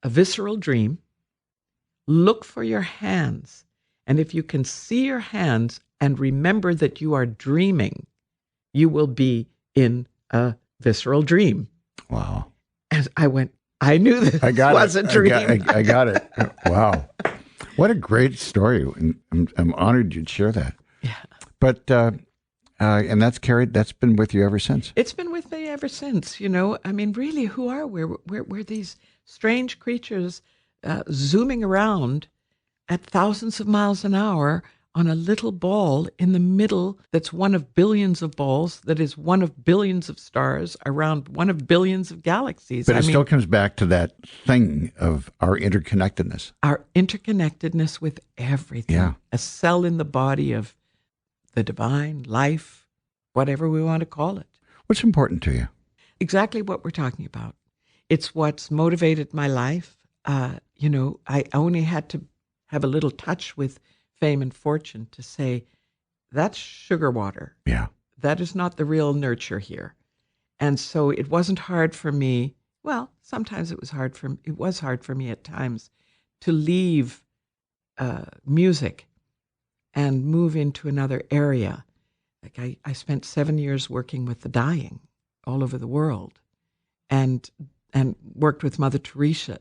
a visceral dream, look for your hands. And if you can see your hands and remember that you are dreaming, you will be in a visceral dream. Wow. And I went, I knew this was a dream. I got it. Wow. What a great story. I'm honored you'd share that. Yeah. But, and that's been with you ever since. It's been with me ever since, you know. I mean, really, who are we? We're these strange creatures zooming around at thousands of miles an hour on a little ball in the middle that's one of billions of balls, that is one of billions of stars around one of billions of galaxies. But still comes back to that thing of our interconnectedness. Our interconnectedness with everything. Yeah. A cell in the body of the divine, life, whatever we want to call it. What's important to you? Exactly what we're talking about. It's what's motivated my life. You know, I only had to have a little touch with fame and fortune to say, that's sugar water. Yeah. That is not the real nurture here. And so it wasn't hard for me. Well, sometimes it was hard for me at times to leave music and move into another area. Like I spent 7 years working with the dying all over the world, and worked with Mother Teresa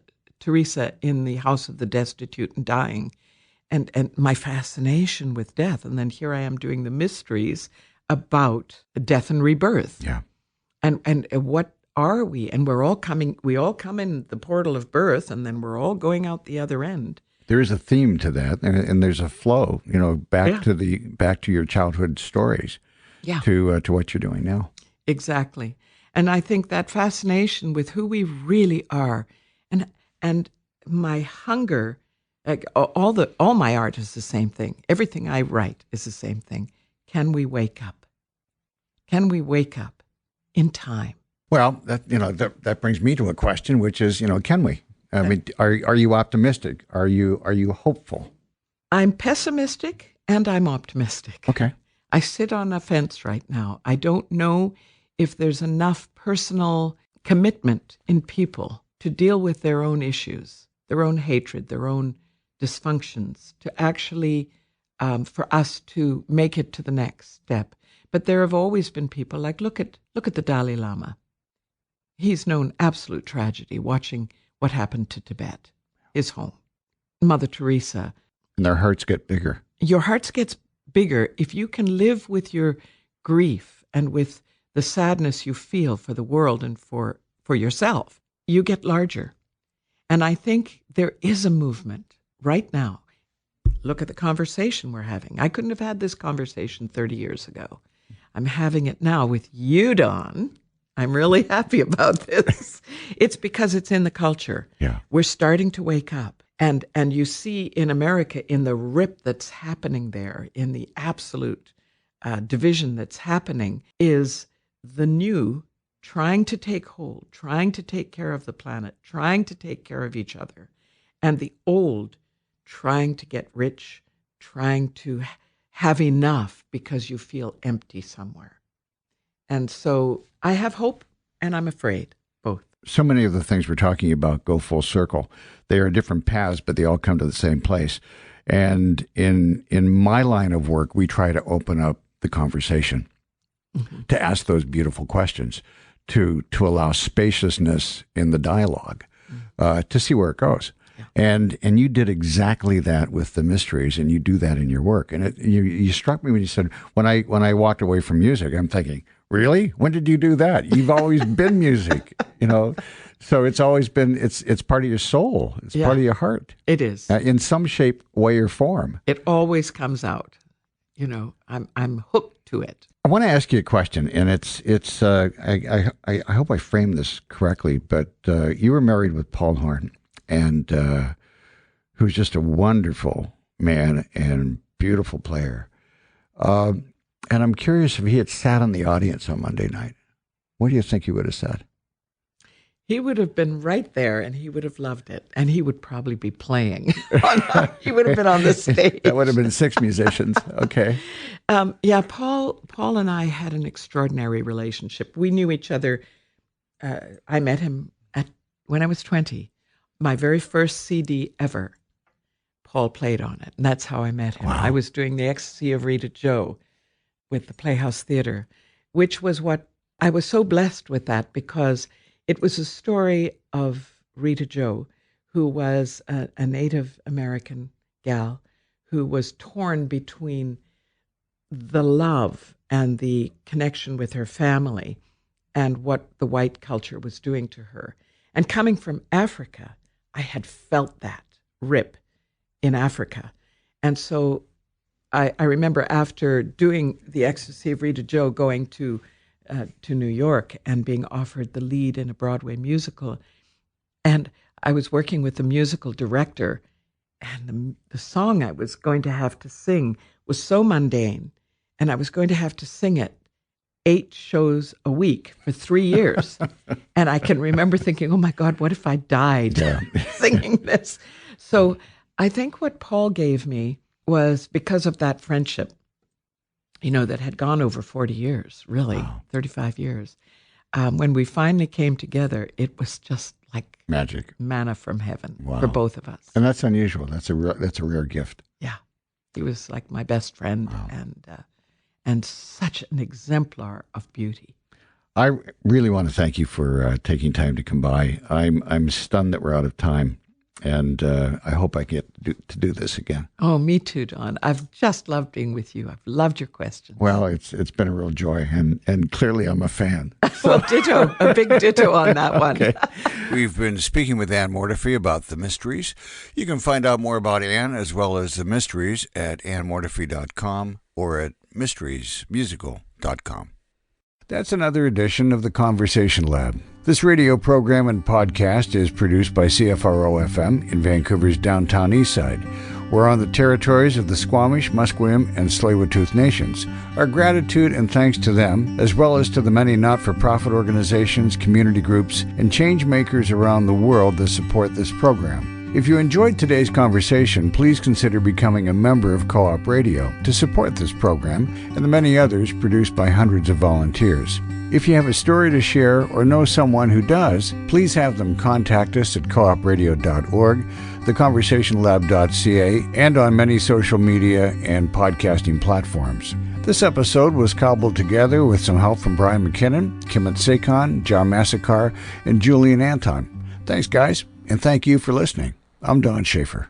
in the House of the Destitute and Dying, and my fascination with death. And then here I am doing the mysteries about death and rebirth. Yeah. And what are we? And we all come in the portal of birth, and then we're all going out the other end. There is a theme to that, and there's a flow, you know, back to your childhood stories, to what you're doing now. Exactly. And I think that fascination with who we really are, and my hunger, like all my art is the same thing. Everything I write is the same thing. Can we wake up? Can we wake up in time? Well, that brings me to a question, which is, can we? I mean, are you optimistic? Are you hopeful? I'm pessimistic and I'm optimistic. Okay. I sit on a fence right now. I don't know if there's enough personal commitment in people to deal with their own issues, their own hatred, their own dysfunctions, to actually, for us to make it to the next step. But there have always been people like, look at the Dalai Lama. He's known absolute tragedy, watching what happened to Tibet, his home. Mother Teresa. And their hearts get bigger. Your hearts gets bigger if you can live with your grief and with the sadness you feel for the world and for yourself. You get larger. And I think there is a movement right now. Look at the conversation we're having. I couldn't have had this conversation 30 years ago. I'm having it now with you, Don. I'm really happy about this. It's because it's in the culture. Yeah. We're starting to wake up. And you see in America, in the rip that's happening there, in the absolute division that's happening, is the new trying to take hold, trying to take care of the planet, trying to take care of each other, and the old trying to get rich, trying to have enough because you feel empty somewhere. And so I have hope and I'm afraid, both. So many of the things we're talking about go full circle. They are different paths, but they all come to the same place. And in my line of work, we try to open up the conversation, to ask those beautiful questions, to allow spaciousness in the dialogue, to see where it goes. Yeah. And you did exactly that with the mysteries, and you do that in your work. And you struck me when you said, when I walked away from music, I'm thinking, really? When did you do that? You've always been music, So it's always been, it's part of your soul. It's part of your heart. It is. In some shape, way, or form. It always comes out. I'm hooked to it. I want to ask you a question, and I hope I framed this correctly, but you were married with Paul Horn, and who's just a wonderful man and beautiful player. And I'm curious, if he had sat in the audience on Monday night, what do you think he would have said? He would have been right there, and he would have loved it, and he would probably be playing. He would have been on the stage. That would have been 6 musicians. Okay. Paul and I had an extraordinary relationship. We knew each other. I met him when I was 20 my very first CD ever, Paul played on it. And that's how I met him. Wow. I was doing The Ecstasy of Rita Joe with the Playhouse Theater, which was what I was so blessed with, that because it was a story of Rita Joe, who was a Native American gal who was torn between the love and the connection with her family and what the white culture was doing to her. And coming from Africa, I had felt that rip in Africa. And so I remember after doing The Ecstasy of Rita Joe, going to New York and being offered the lead in a Broadway musical. And I was working with the musical director, and the song I was going to have to sing was so mundane, and I was going to have to sing it 8 shows a week for 3 years. And I can remember thinking, oh my God, what if I died singing this? So I think what Paul gave me was, because of that friendship, that had gone over 40 years, really, wow. 35 years. When we finally came together, it was just like magic, manna from heaven, wow. for both of us. And that's unusual. That's a rare gift. Yeah, he was like my best friend, wow. And such an exemplar of beauty. I really want to thank you for taking time to come by. I'm stunned that we're out of time. And I hope I get to do this again. Oh, me too, Don. I've just loved being with you. I've loved your questions. Well, it's been a real joy, and clearly I'm a fan. So. Well, ditto, a big ditto on that one. Okay. We've been speaking with Ann Mortifee about the Mysteries. You can find out more about Ann as well as the Mysteries at annmortifee.com or at mysteriesmusical.com. That's another edition of the Conversation Lab. This radio program and podcast is produced by CFRO-FM in Vancouver's downtown eastside. We're on the territories of the Squamish, Musqueam, and Tsleil-Waututh nations. Our gratitude and thanks to them, as well as to the many not-for-profit organizations, community groups, and change makers around the world that support this program. If you enjoyed today's conversation, please consider becoming a member of Co-op Radio to support this program and the many others produced by hundreds of volunteers. If you have a story to share or know someone who does, please have them contact us at coopradio.org, theconversationlab.ca, and on many social media and podcasting platforms. This episode was cobbled together with some help from Brian McKinnon, Kimit Sekon, John Massacre, and Julian Anton. Thanks, guys, and thank you for listening. I'm Don Schaefer.